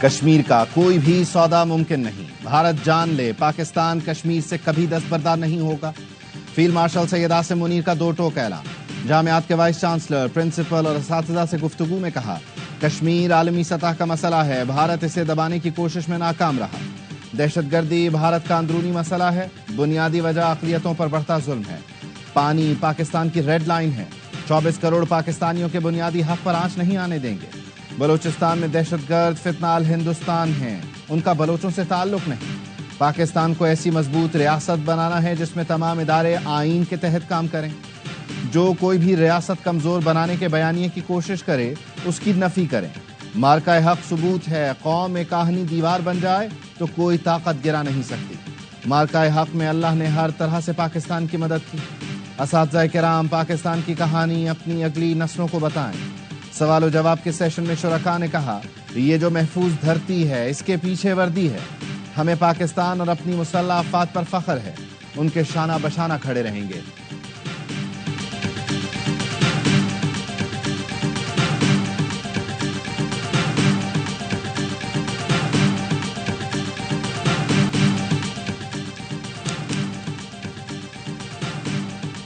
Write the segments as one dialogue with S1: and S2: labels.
S1: کشمیر کا کوئی بھی سودا ممکن نہیں، بھارت جان لے پاکستان کشمیر سے کبھی دستبردار نہیں ہوگا۔ فیلڈ مارشل سید عاصم منیر کا دو ٹوک اعلان۔ جامعات کے وائس چانسلر، پرنسپل اور اساتذہ سے گفتگو میں کہا، کشمیر عالمی سطح کا مسئلہ ہے، بھارت اسے دبانے کی کوشش میں ناکام رہا۔ دہشت گردی بھارت کا اندرونی مسئلہ ہے، بنیادی وجہ اقلیتوں پر بڑھتا ظلم ہے۔ پانی پاکستان کی ریڈ لائن ہے، 24 کروڑ پاکستانیوں کے بنیادی حق پر آنچ نہیں آنے دیں گے۔ بلوچستان میں دہشت گرد فتنہ ہندوستان ہیں، ان کا بلوچوں سے تعلق نہیں۔ پاکستان کو ایسی مضبوط ریاست بنانا ہے جس میں تمام ادارے آئین کے تحت کام کریں۔ جو کوئی بھی ریاست کمزور بنانے کے بیانیے کی کوشش کرے اس کی نفی کریں۔ مارکہ حق ثبوت ہے، قوم ایک آہنی دیوار بن جائے تو کوئی طاقت گرا نہیں سکتی۔ مارکہ حق میں اللہ نے ہر طرح سے پاکستان کی مدد کی۔ اساتذہ کرام پاکستان کی کہانی اپنی اگلی نسلوں کو بتائیں۔ سوال و جواب کے سیشن میں شرکاء نے کہا، یہ جو محفوظ دھرتی ہے اس کے پیچھے وردی ہے۔ ہمیں پاکستان اور اپنی مسلح افواج پر فخر ہے، ان کے شانہ بشانہ کھڑے رہیں گے۔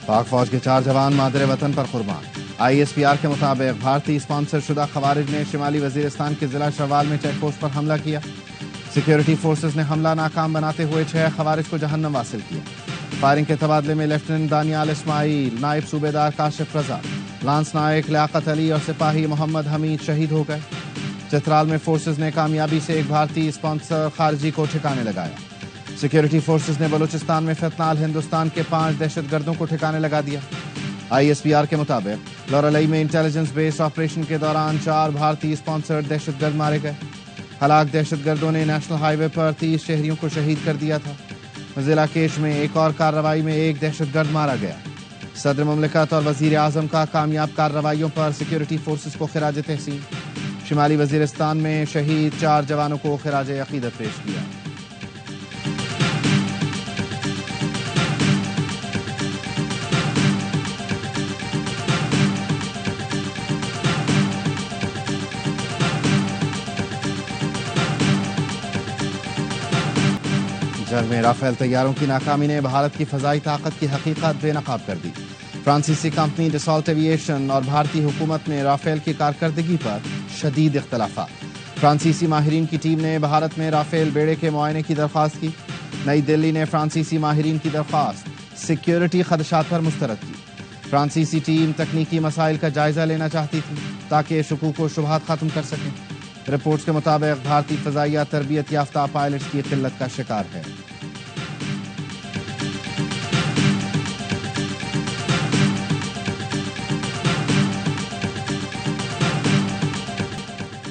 S1: پاک فوج کے 4 جوان مادر وطن پر قربان۔ ISPR کے مطابق بھارتی اسپانسر شدہ خوارج نے شمالی وزیرستان کے ضلع شوال میں چیک پوسٹ پر حملہ کیا۔ سیکیورٹی فورسز نے حملہ ناکام بناتے ہوئے 6 خوارج کو جہنم واصل کیا۔ فائرنگ کے تبادلے میں لیفٹیننٹ دانیال اسماعیل، نائب صوبیدار کاشف رضا، لانس نائک لیاقت علی اور سپاہی محمد حمید شہید ہو گئے۔ چترال میں فورسز نے کامیابی سے ایک بھارتی اسپانسر خارجی کو ٹھکانے لگایا۔ سیکیورٹی فورسز نے بلوچستان میں فتنہ ہندوستان کے 5 دہشت گردوں کو ٹھکانے لگا دیا۔ ISPR کے مطابق لورلئی میں انٹیلیجنس بیس آپریشن کے دوران 4 بھارتی اسپانسرڈ دہشت گرد مارے گئے۔ ہلاک دہشت گردوں نے نیشنل ہائی وے پر 30 شہریوں کو شہید کر دیا تھا۔ ضلع کیش میں ایک اور کارروائی میں ایک دہشت گرد مارا گیا۔ صدر مملکت اور وزیر اعظم کا کامیاب کارروائیوں پر سیکیورٹی فورسز کو خراج تحسین۔ شمالی وزیرستان میں شہید 4 جوانوں کو خراج عقیدت پیش کیا۔ جنگ میں رافیل طیاروں کی ناکامی نے بھارت کی فضائی طاقت کی حقیقت بے نقاب کر دی۔ فرانسیسی کمپنی ڈسالٹ ایویشن اور بھارتی حکومت میں رافیل کی کارکردگی پر شدید اختلافات۔ فرانسیسی ماہرین کی ٹیم نے بھارت میں رافیل بیڑے کے معائنے کی درخواست کی۔ نئی دلی نے فرانسیسی ماہرین کی درخواست سیکیورٹی خدشات پر مسترد کی۔ فرانسیسی ٹیم تکنیکی مسائل کا جائزہ لینا چاہتی تھی تاکہ شکوک و شبہات ختم کر سکیں۔ رپورٹس کے مطابق بھارتی فضائیہ تربیت یافتہ پائلٹس کی قلت کا شکار ہے۔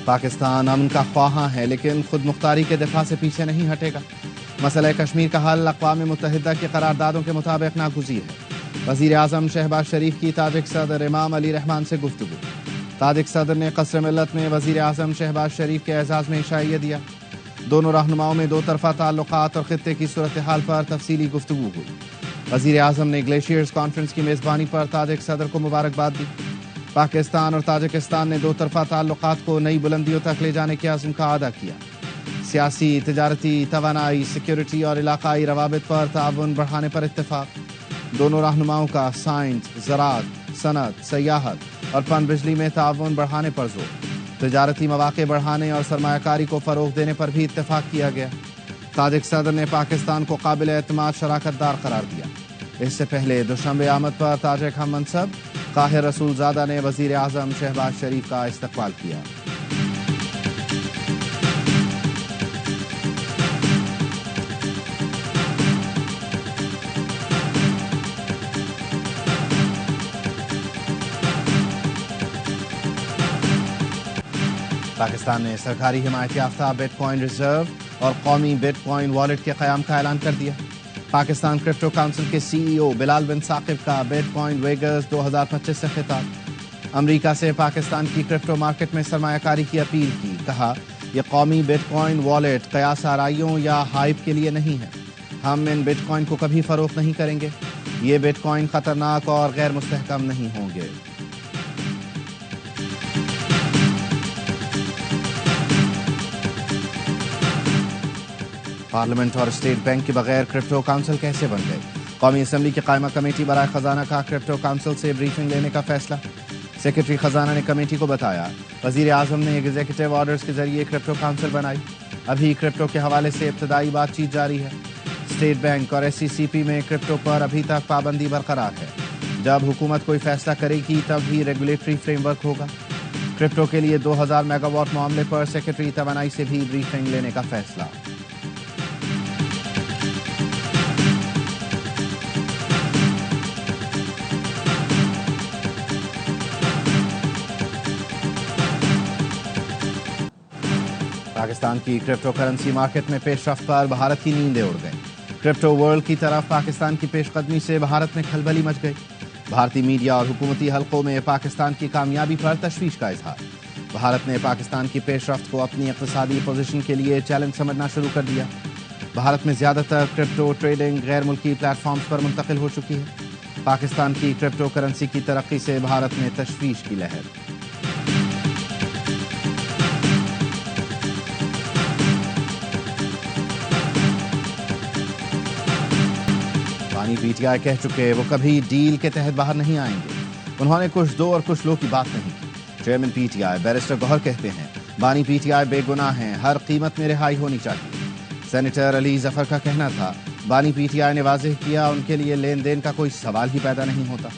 S1: پاکستان امن کا خواہاں ہے لیکن خود مختاری کے دفاع سے پیچھے نہیں ہٹے گا۔ مسئلہ کشمیر کا حل اقوام متحدہ کی قراردادوں کے مطابق ناگزیر ہے۔ وزیر اعظم شہباز شریف کی تاجک صدر امام علی رحمان سے گفتگو۔ تاجک صدر نے قصر ملت میں وزیر اعظم شہباز شریف کے اعزاز میں عشائیہ دیا۔ دونوں رہنماؤں میں 2 طرفہ تعلقات اور خطے کی صورتحال پر تفصیلی گفتگو ہوئی۔ وزیر اعظم نے گلیشیئرز کانفرنس کی میزبانی پر تاجک صدر کو مبارکباد دی۔ پاکستان اور تاجکستان نے 2 طرفہ تعلقات کو نئی بلندیوں تک لے جانے کے عزم کا اعادہ کیا۔ سیاسی، تجارتی، توانائی، سیکیورٹی اور علاقائی روابط پر تعاون بڑھانے پر اتفاق۔ دونوں رہنماؤں کا سائنس، زراعت، صنعت، سیاحت اور پن بجلی میں تعاون بڑھانے پر زور۔ تجارتی مواقع بڑھانے اور سرمایہ کاری کو فروغ دینے پر بھی اتفاق کیا گیا۔ تاجک صدر نے پاکستان کو قابل اعتماد شراکت دار قرار دیا۔ اس سے پہلے دوشنبے آمد پر تاجک ہم منصب قاہر رسول زادہ نے وزیر اعظم شہباز شریف کا استقبال کیا۔ پاکستان نے سرکاری حمایت یافتہ بٹ کوائن ریزرو اور قومی بٹ کوائن والیٹ کے قیام کا اعلان کر دیا۔ پاکستان کرپٹو کونسل کے CEO بلال بن ثاقب کا بٹ کوائن ویگز 2025 سے خطاب۔ امریکہ سے پاکستان کی کرپٹو مارکیٹ میں سرمایہ کاری کی اپیل کی۔ کہا، یہ قومی بٹ کوائن والیٹ قیاس آرائیوں یا ہائپ کے لیے نہیں ہے۔ ہم ان بٹ کوائن کو کبھی فروخت نہیں کریں گے۔ یہ بٹ کوائن خطرناک اور غیر مستحکم نہیں ہوں گے۔ پارلیمنٹ اور اسٹیٹ بینک کے بغیر کرپٹو کونسل کیسے بن گئے؟ قومی اسمبلی کی قائمہ کمیٹی برائے خزانہ کا کرپٹو کونسل سے بریفنگ لینے کا فیصلہ۔ سیکرٹری خزانہ نے کمیٹی کو بتایا وزیر اعظم نے ایگزیکٹو آرڈرز کے ذریعے کرپٹو کونسل بنائی، ابھی کرپٹو کے حوالے سے ابتدائی بات چیت جاری ہے۔ اسٹیٹ بینک اور ایس سی سی پی میں کرپٹو پر ابھی تک پابندی برقرار ہے، جب حکومت کوئی فیصلہ کرے گی تب ہی ریگولیٹری فریم ورک ہوگا۔ کرپٹو کے لیے 2000 میگا واٹ معاملے پر سیکرٹری توانائی سے بھی بریفنگ لینے کا فیصلہ۔ پاکستان کی کرپٹو کرنسی مارکیٹ میں پیش رفت پر بھارت کی نیندیں اڑ گئیں۔ کرپٹو ورلڈ کی طرف پاکستان کی پیش قدمی سے بھارت میں کھلبلی مچ گئی۔ بھارتی میڈیا اور حکومتی حلقوں میں پاکستان کی کامیابی پر تشویش کا اظہار۔ بھارت نے پاکستان کی پیش رفت کو اپنی اقتصادی پوزیشن کے لیے چیلنج سمجھنا شروع کر دیا۔ بھارت میں زیادہ تر کرپٹو ٹریڈنگ غیر ملکی پلیٹ فارمز پر منتقل ہو چکی ہے۔ پاکستان کی کرپٹو کرنسی کی ترقی سے بھارت میں تشویش کی لہر۔ بانی پی ٹی آئی کہہ چکے وہ کبھی ڈیل کے تحت باہر نہیں آئیں گے۔ انہوں نے کچھ دو اور کچھ لو کی بات نہیں کی۔ Chairman P T I barrister Gohar کہتے ہیں بانی پی ٹی آئی بے گناہ ہیں، ہر قیمت میں رہائی ہونی چاہیے۔ سینیٹر علی ظفر کا کہنا تھا بانی پی ٹی آئی نے واضح کیا ان کے لیے لین دین کا کوئی سوال ہی پیدا نہیں ہوتا،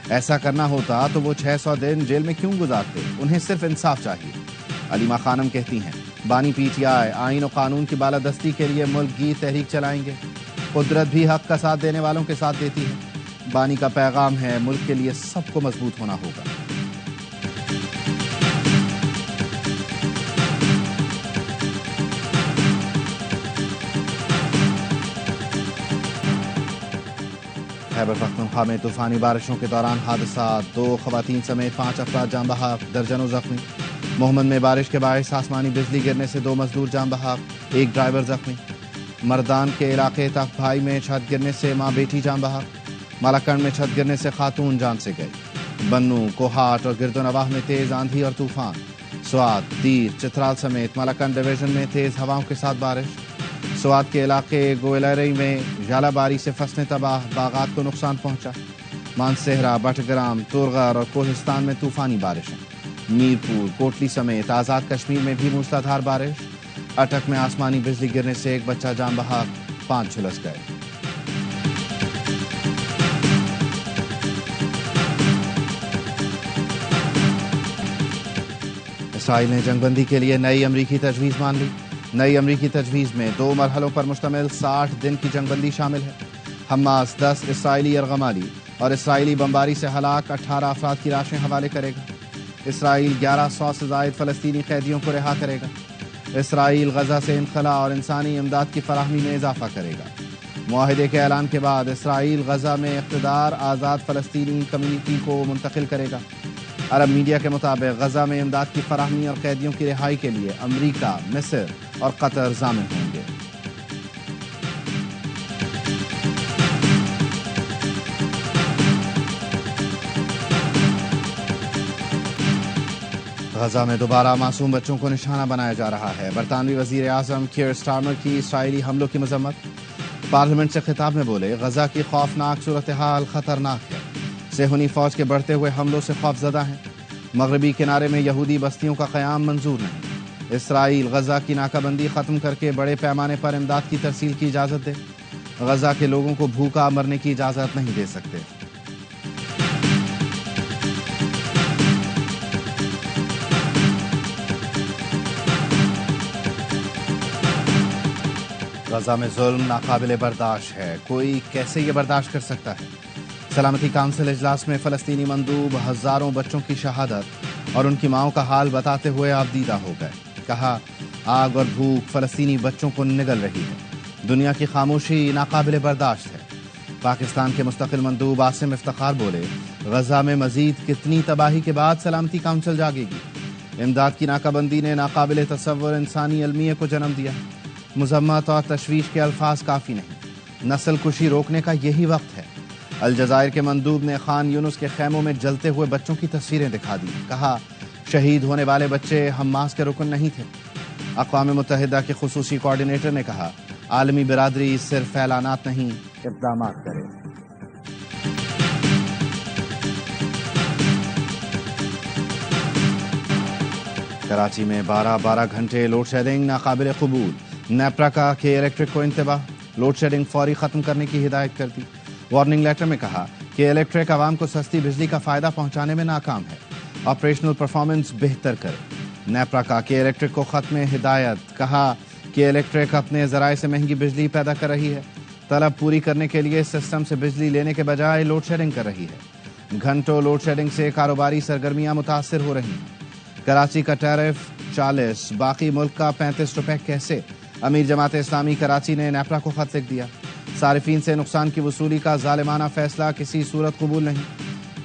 S1: ایسا کرنا ہوتا تو وہ 600 دن جیل میں کیوں گزارتے، انہیں صرف انصاف چاہیے۔ علیمہ خانم کہتی ہیں بانی پی ٹی آئی آئین و قانون کی بالادستی کے لیے ملک گیر تحریک چلائیں گے، قدرت بھی حق کا ساتھ دینے والوں کے ساتھ دیتی ہے۔ بانی کا پیغام ہے ملک کے لیے سب کو مضبوط ہونا ہوگا۔ خیبر پختونخوا میں طوفانی بارشوں کے دوران حادثات، 2 خواتین سمیت 5 افراد جاں بحق، درجنوں زخمی۔ محمد میں بارش کے باعث آسمانی بجلی گرنے سے 2 مزدور جاں بحق، 1 ڈرائیور زخمی۔ مردان کے علاقے تخت بھائی میں چھت گرنے سے ماں بیٹی جاں بحق، مالاکنڈ میں چھت گرنے سے خاتون جان سے گئی۔ بنوں، کوہاٹ اور گرد و نواح میں تیز آندھی اور طوفان۔ سوات، دیر، چترال سمیت مالاکنڈ ڈویژن میں تیز ہواؤں کے ساتھ بارش۔ سوات کے علاقے گوئلری میں ژالہ باری سے فصلیں تباہ، باغات کو نقصان پہنچا۔ مانسہرہ، بٹگرام، تورغر اور کوہستان میں طوفانی بارشیں۔ میرپور، کوٹلی سمیت آزاد کشمیر میں بھی موسلا دھار بارش۔ اٹک میں آسمانی بجلی گرنے سے 1 بچہ جاں بحق، 5 جھلس گئے۔ اسرائیل نے جنگ بندی کے لیے نئی امریکی تجویز مان لی۔ نئی امریکی تجویز میں 2 مرحلوں پر مشتمل 60 دن کی جنگ بندی شامل ہے۔ حماس 10 اسرائیلی یرغمالی اور اسرائیلی بمباری سے ہلاک 18 افراد کی لاشیں حوالے کرے گا۔ اسرائیل 1100 سے زائد فلسطینی قیدیوں کو رہا کرے گا۔ اسرائیل غزہ سے انخلاء اور انسانی امداد کی فراہمی میں اضافہ کرے گا۔ معاہدے کے اعلان کے بعد اسرائیل غزہ میں اقتدار آزاد فلسطینی کمیونٹی کو منتقل کرے گا۔ عرب میڈیا کے مطابق غزہ میں امداد کی فراہمی اور قیدیوں کی رہائی کے لیے امریکہ، مصر اور قطر ضامن ہوں گے۔ غزہ میں دوبارہ معصوم بچوں کو نشانہ بنایا جا رہا ہے۔ برطانوی وزیر اعظم کیئر سٹارمر کی اسرائیلی حملوں کی مذمت۔ پارلیمنٹ سے خطاب میں بولے غزہ کی خوفناک صورتحال خطرناک ہے، صہیونی فوج کے بڑھتے ہوئے حملوں سے خوف زدہ ہیں۔ مغربی کنارے میں یہودی بستیوں کا قیام منظور نہیں۔ اسرائیل غزہ کی ناکہ بندی ختم کر کے بڑے پیمانے پر امداد کی ترسیل کی اجازت دے۔ غزہ کے لوگوں کو بھوکا مرنے کی اجازت نہیں دے سکتے۔ غزہ میں ظلم ناقابل برداشت ہے، کوئی کیسے یہ برداشت کر سکتا ہے؟ سلامتی کونسل اجلاس میں فلسطینی مندوب ہزاروں بچوں کی شہادت اور ان کی ماؤں کا حال بتاتے ہوئے آبدیدہ ہو گئے۔ کہا آگ اور بھوک فلسطینی بچوں کو نگل رہی ہے، دنیا کی خاموشی ناقابل برداشت ہے۔ پاکستان کے مستقل مندوب عاصم افتخار بولے غزہ میں مزید کتنی تباہی کے بعد سلامتی کونسل جاگے گی؟ امداد کی ناکہ بندی نے ناقابل تصور انسانی المیہ کو جنم دیا۔ مذمت اور تشویش کے الفاظ کافی نہیں، نسل کشی روکنے کا یہی وقت ہے۔ الجزائر کے مندوب نے خان یونس کے خیموں میں جلتے ہوئے بچوں کی تصویریں دکھا دی۔ کہا شہید ہونے والے بچے حماس کے رکن نہیں تھے۔ اقوام متحدہ کے خصوصی کوارڈینیٹر نے کہا عالمی برادری صرف اعلانات نہیں اقدامات کرے۔ کراچی میں 12 گھنٹے لوڈ شیڈنگ ناقابل قبول، نیپرا کا کہ الیکٹرک کو انتباہ، لوڈ شیڈنگ فوری ختم کرنے کی ہدایت کر دی۔ وارننگ لیٹر میں کہا کہ الیکٹرک عوام کو سستی بجلی کا فائدہ پہنچانے میں ناکام ہے، آپریشنل پرفارمنس بہتر کرے۔ نیپرا کا کہ الیکٹرک کو ختم ہدایت، کہا کہ الیکٹرک اپنے ذرائع سے مہنگی بجلی پیدا کر رہی ہے، طلب پوری کرنے کے لیے سسٹم سے بجلی لینے کے بجائے لوڈ شیڈنگ کر رہی ہے۔ گھنٹوں لوڈ شیڈنگ سے کاروباری سرگرمیاں متاثر ہو رہی ہیں۔ کراچی کا ٹیرف 40، باقی ملک کا 35 روپے کیسے؟ امیر جماعت اسلامی کراچی نے نیپرا کو خط لکھ دیا۔ صارفین سے نقصان کی وصولی کا ظالمانہ فیصلہ کسی صورت قبول نہیں،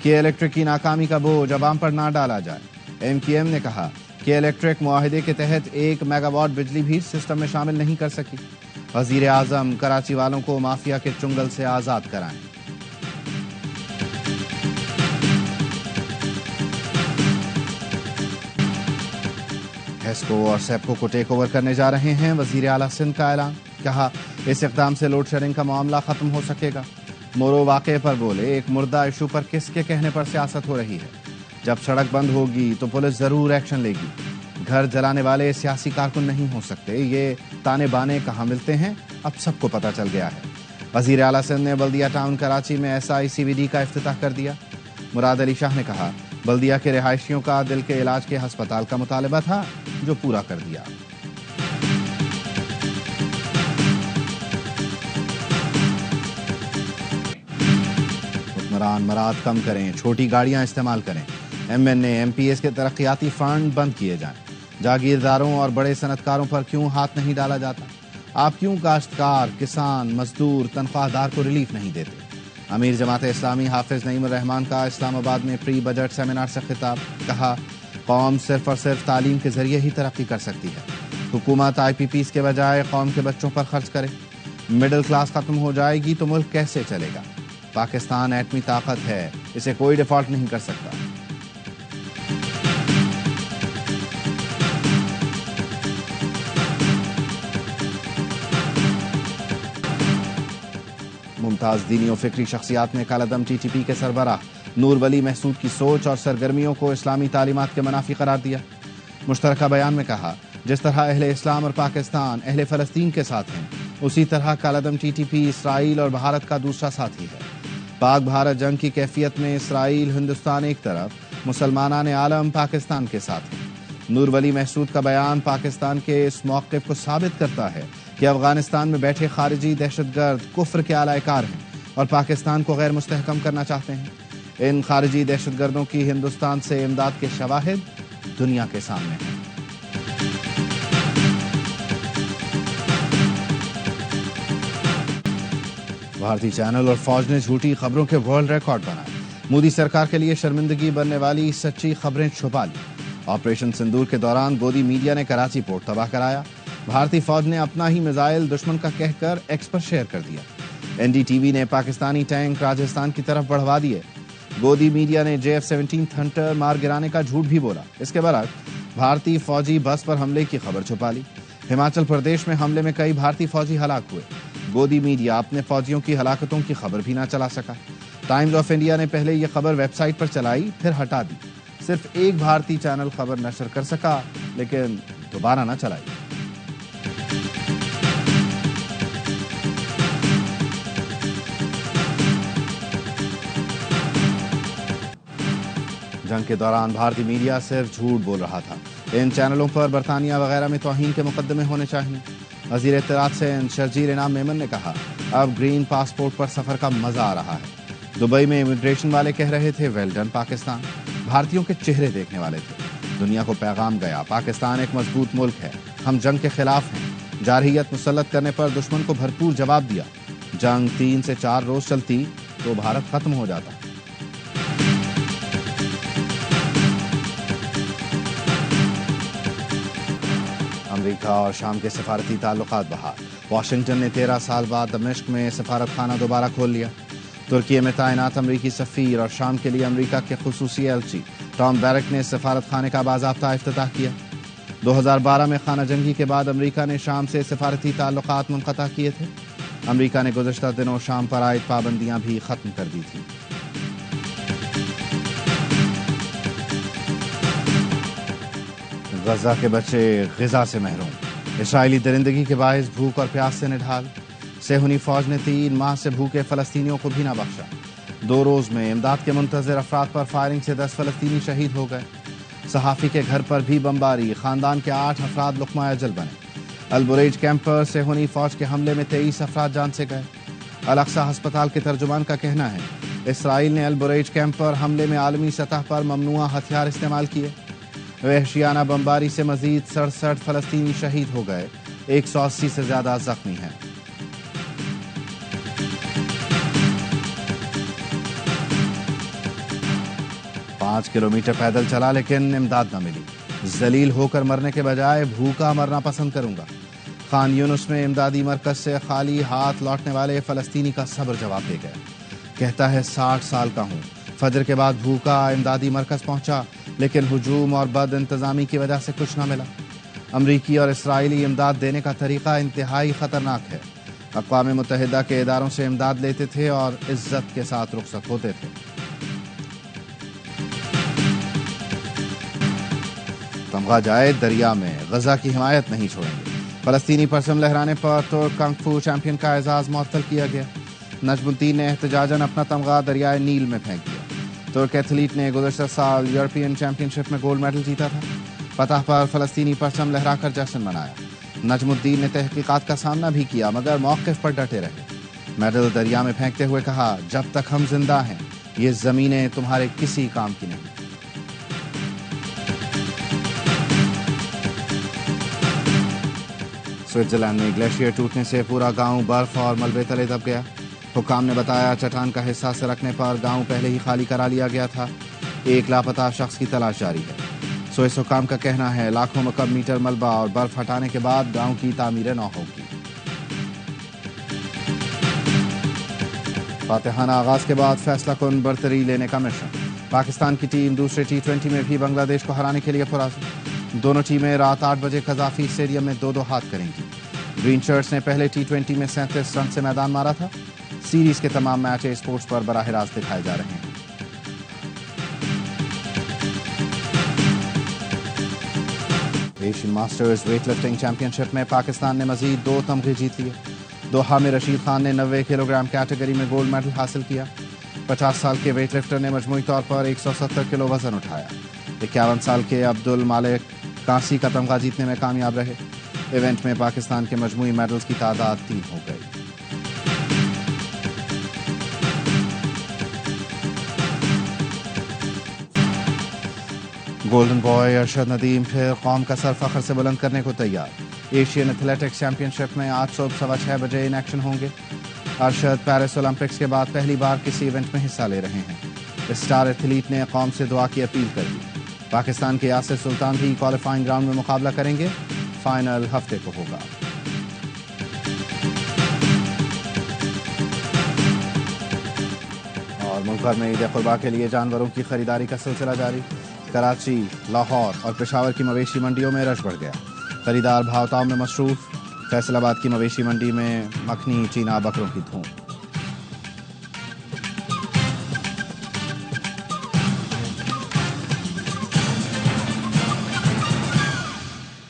S1: کہ الیکٹرک کی ناکامی کا بوجھ عوام پر نہ ڈالا جائے۔ MQM نے کہا کہ الیکٹرک معاہدے کے تحت 1 میگا واٹ بجلی بھی سسٹم میں شامل نہیں کر سکی۔ وزیر اعظم کراچی والوں کو مافیا کے چنگل سے آزاد کرائیں۔ ہیسکو اور سیپکو کو ٹیک اوور کرنے جا رہے ہیں، وزیر اعلیٰ سندھ کا اعلان، کہا اس اقدام سے لوڈ شیڈنگ کا معاملہ ختم ہو سکے گا۔ مورو واقعے پر بولے، ایک مردہ ایشو پر کس کے کہنے پر سیاست ہو رہی ہے؟ جب سڑک بند ہوگی تو پولیس ضرور ایکشن لے گی۔ گھر جلانے والے سیاسی کارکن نہیں ہو سکتے، یہ تانے بانے کہاں ملتے ہیں اب سب کو پتہ چل گیا ہے۔ وزیر اعلیٰ سندھ نے بلدیہ ٹاؤن کراچی میں SICVD کا افتتاح کر دیا۔ مراد علی شاہ نے کہا بلدیہ کے رہائشیوں کا دل کے علاج کے ہسپتال کا مطالبہ تھا، جو پورا کر دیا۔ حکمران مراد کم کریں، چھوٹی گاڑیاں استعمال کریں۔ MNA MPs کے ترقیاتی فنڈ بند کیے جائیں۔ جاگیرداروں اور بڑے صنعت کاروں پر کیوں ہاتھ نہیں ڈالا جاتا؟ آپ کیوں کاشتکار، کسان، مزدور، تنخواہ دار کو ریلیف نہیں دیتے؟ امیر جماعت اسلامی حافظ نعیم الرحمان کا اسلام آباد میں پری بجٹ سیمینار سے خطاب، کہا قوم صرف اور صرف تعلیم کے ذریعے ہی ترقی کر سکتی ہے۔ حکومت IPPs کے بجائے قوم کے بچوں پر خرچ کرے۔ مڈل کلاس ختم ہو جائے گی تو ملک کیسے چلے گا؟ پاکستان ایٹمی طاقت ہے، اسے کوئی ڈیفالٹ نہیں کر سکتا۔ ممتاز دینی و فکری شخصیات نے کالعدم TTP کے سربراہ نور ولی محسود کی سوچ اور سرگرمیوں کو اسلامی تعلیمات کے منافی قرار دیا۔ مشترکہ بیان میں کہا جس طرح اہل اسلام اور پاکستان اہل فلسطین کے ساتھ ہیں، اسی طرح کالعدم TTP اسرائیل اور بھارت کا دوسرا ساتھی ہے۔ پاک بھارت جنگ کی کیفیت میں اسرائیل ہندوستان ایک طرف، مسلمانان عالم پاکستان کے ساتھ ہیں۔ نور ولی محسود کا بیان پاکستان کے اس موقف کو ثابت کرتا ہے کہ افغانستان میں بیٹھے خارجی دہشت گرد کفر کے اعلی کار ہیں اور پاکستان کو غیر مستحکم کرنا چاہتے ہیں۔ ان خارجی دہشت گردوں کی ہندوستان سے امداد کے شواہد دنیا کے سامنے ہیں۔ بھارتی چینل اور فوج نے جھوٹی خبروں کے ورلڈ ریکارڈ بنائے۔ مودی سرکار کے لیے شرمندگی بننے والی سچی خبریں چھپا لی۔ آپریشن سندور کے دوران گودی میڈیا نے کراچی پورٹ تباہ کرایا۔ بھارتی فوج نے اپنا ہی میزائل دشمن کا کہہ کر ایکس پر شیئر کر دیا۔ NDTV نے پاکستانی ٹینک راجستھان کی طرف بڑھوا دیے۔ گودی میڈیا نے JF-17 تھنٹر مار گرانے کا جھوٹ بھی بولا۔ اس کے برعکس بھارتی فوجی بس پر حملے کی خبر چھپا لی۔ ہماچل پردیش میں حملے میں کئی بھارتی فوجی ہلاک ہوئے۔ گودی میڈیا اپنے فوجیوں کی ہلاکتوں کی خبر بھی نہ چلا سکا۔ ٹائمز آف انڈیا نے پہلے یہ خبر ویب سائٹ پر چلائی، پھر ہٹا دی۔ صرف ایک بھارتی چینل خبر نشر کر سکا، لیکن دوبارہ نہ چلائی۔ جنگ کے دوران بھارتی میڈیا صرف جھوٹ بول رہا تھا۔ ان چینلوں پر برطانیہ وغیرہ میں توہین کے مقدمے ہونے چاہیے۔ وزیر اطلاعات سندھ شرجیل انعام میمن نے کہا اب گرین پاسپورٹ پر سفر کا مزہ آ رہا ہے۔ دبئی میں امیگریشن والے کہہ رہے تھے ویل ڈن پاکستان، بھارتیوں کے چہرے دیکھنے والے تھے۔ دنیا کو پیغام گیا، پاکستان ایک مضبوط ملک ہے، ہم جنگ کے خلاف ہیں۔ جارحیت مسلط کرنے پر دشمن کو بھرپور جواب دیا۔ جنگ 3 سے 4 روز چلتی تو بھارت ختم ہو جاتا۔ امریکہ اور شام کے سفارتی تعلقات بحال۔ واشنگٹن نے 13 سال بعد دمشق میں سفارت خانہ دوبارہ کھول لیا۔ ترکی میں تعینات امریکی سفیر اور شام کے لیے امریکہ کے خصوصی ایلچی ٹام بیرک نے سفارت خانے کا باضابطہ افتتاح کیا۔ 2012 میں خانہ جنگی کے بعد امریکہ نے شام سے سفارتی تعلقات منقطع کیے تھے۔ امریکہ نے گزشتہ دنوں شام پر عائد پابندیاں بھی ختم کر دی تھیں۔ غزہ کے بچے غذا سے محروم، اسرائیلی درندگی کے باعث بھوک اور پیاس سے نڈھال۔ صہیونی فوج نے 3 ماہ سے بھوکے فلسطینیوں کو بھی نہ بخشا۔ 2 روز میں امداد کے منتظر افراد پر فائرنگ سے 10 فلسطینی شہید ہو گئے۔ صحافی کے گھر پر بھی بمباری، خاندان کے 8 افراد لقمہ اجل بنے۔ البریج کیمپ پر صہیونی فوج کے حملے میں 23 افراد جان سے گئے۔ الاقصی ہسپتال کے ترجمان کا کہنا ہے اسرائیل نے البریج کیمپ پر حملے میں عالمی سطح پر ممنوعہ ہتھیار استعمال کیے۔ وحشیانہ بمباری سے مزید 67 فلسطینی شہید ہو گئے، 180 سے زیادہ زخمی ہیں۔ پانچ کلومیٹر پیدل چلا لیکن امداد نہ ملی۔ ذلیل ہو کر مرنے کے بجائے بھوکا مرنا پسند کروں گا۔ خان یونس میں امدادی مرکز سے خالی ہاتھ لوٹنے والے فلسطینی کا صبر جواب دے گیا۔ کہتا ہے 60 سال کا ہوں، فجر کے بعد بھوکا امدادی مرکز پہنچا لیکن ہجوم اور بد انتظامی کی وجہ سے کچھ نہ ملا۔ امریکی اور اسرائیلی امداد دینے کا طریقہ انتہائی خطرناک ہے۔ اقوام متحدہ کے اداروں سے امداد لیتے تھے اور عزت کے ساتھ رخصت ہوتے تھے۔ تمغہ جائے دریا میں، غزہ کی حمایت نہیں چھوڑیں گے۔ فلسطینی پرچم لہرانے پر ترک کنگ فو چیمپئن کا اعزاز معطل کیا گیا۔ نجم الدین نے احتجاجاً اپنا تمغہ دریائے نیل میں پھینک دیا۔ ترک ایتھلیٹ نے گزشتہ سال یورپین چیمپئن شپ میں گولڈ میڈل جیتا تھا۔ فتح پر فلسطینی پرچم لہرا کر جشن منایا۔ نجم الدین نے تحقیقات کا سامنا بھی کیا مگر موقف پر ڈٹے رہے۔ میڈل دریا میں پھینکتے ہوئے کہا، جب تک ہم زندہ ہیں یہ زمینیں تمہارے کسی کام کی نہیں۔ سوئٹزرلینڈ میں گلیشیئر ٹوٹنے سے پورا گاؤں برف اور ملبے تلے دب گیا۔ حکام نے بتایا چٹان کا حصہ سرکنے پر گاؤں پہلے ہی خالی کرا لیا گیا تھا۔ ایک لاپتہ شخص کی تلاش جاری ہے۔ سوئس حکام کا کہنا ہے لاکھوں مکعب میٹر ملبہ اور برف ہٹانے کے بعد گاؤں کی تعمیر نو ہوگی۔ فاتحانہ آغاز کے بعد فیصلہ کن برتری لینے کا مشن۔ پاکستان کی ٹیم دوسرے ٹی20 میں بھی بنگلہ دیش کو ہرانے کے لیے پرعزم۔ دونوں ٹیمیں رات 8 بجے قذافی اسٹیڈیم میں 2-2 ہاتھ کریں گی۔ گرین شرٹس نے پہلے ٹی20 میں 37 رن سے میدان مارا تھا۔ سیریز کے تمام میچ اسپورٹس پر براہ راست دکھائے جا رہے ہیں۔ Asian masters weightlifting championship میں پاکستان نے مزید 2 تمغے جیت لیے۔ دوحہ میں رشید خان نے 90 کلو گرام کیٹیگری میں گولڈ میڈل حاصل کیا۔ 50 سال کے ویٹ لفٹر نے مجموعی طور پر 170 کلو وزن اٹھایا۔ 51 سال کے عبد المالک کانسی کا تمغہ جیتنے میں کامیاب رہے۔ ایونٹ میں پاکستان کے مجموعی میڈلز کی تعداد 3 ہو گئی۔ گولڈن بوائے ارشد ندیم پھر قوم کا سر فخر سے بلند کرنے کو تیار۔ ایشین ایتھلیٹکس چیمپئن شپ میں آج صبح 6:15 بجے ان ایکشن ہوں گے۔ ارشد پیرس اولمپکس کے بعد پہلی بار کسی ایونٹ میں حصہ لے رہے ہیں۔ اسٹار ایتھلیٹ نے قوم سے دعا کی اپیل کر دی۔ پاکستان کے یاسر سلطان بھی کوالیفائنگ راؤنڈ میں مقابلہ کریں گے۔ فائنل ہفتے کو ہوگا۔ اور ملک بھر میں عید قربا کے لیے جانوروں کی خریداری کا سلسلہ جاری۔ کراچی، لاہور اور پشاور کی مویشی منڈیوں میں رش بڑھ گیا۔ خریدار بھاؤ تاؤ میں مصروف۔ فیصل آباد کی مویشی منڈی میں مکھنی چینا بکروں کی دھوم۔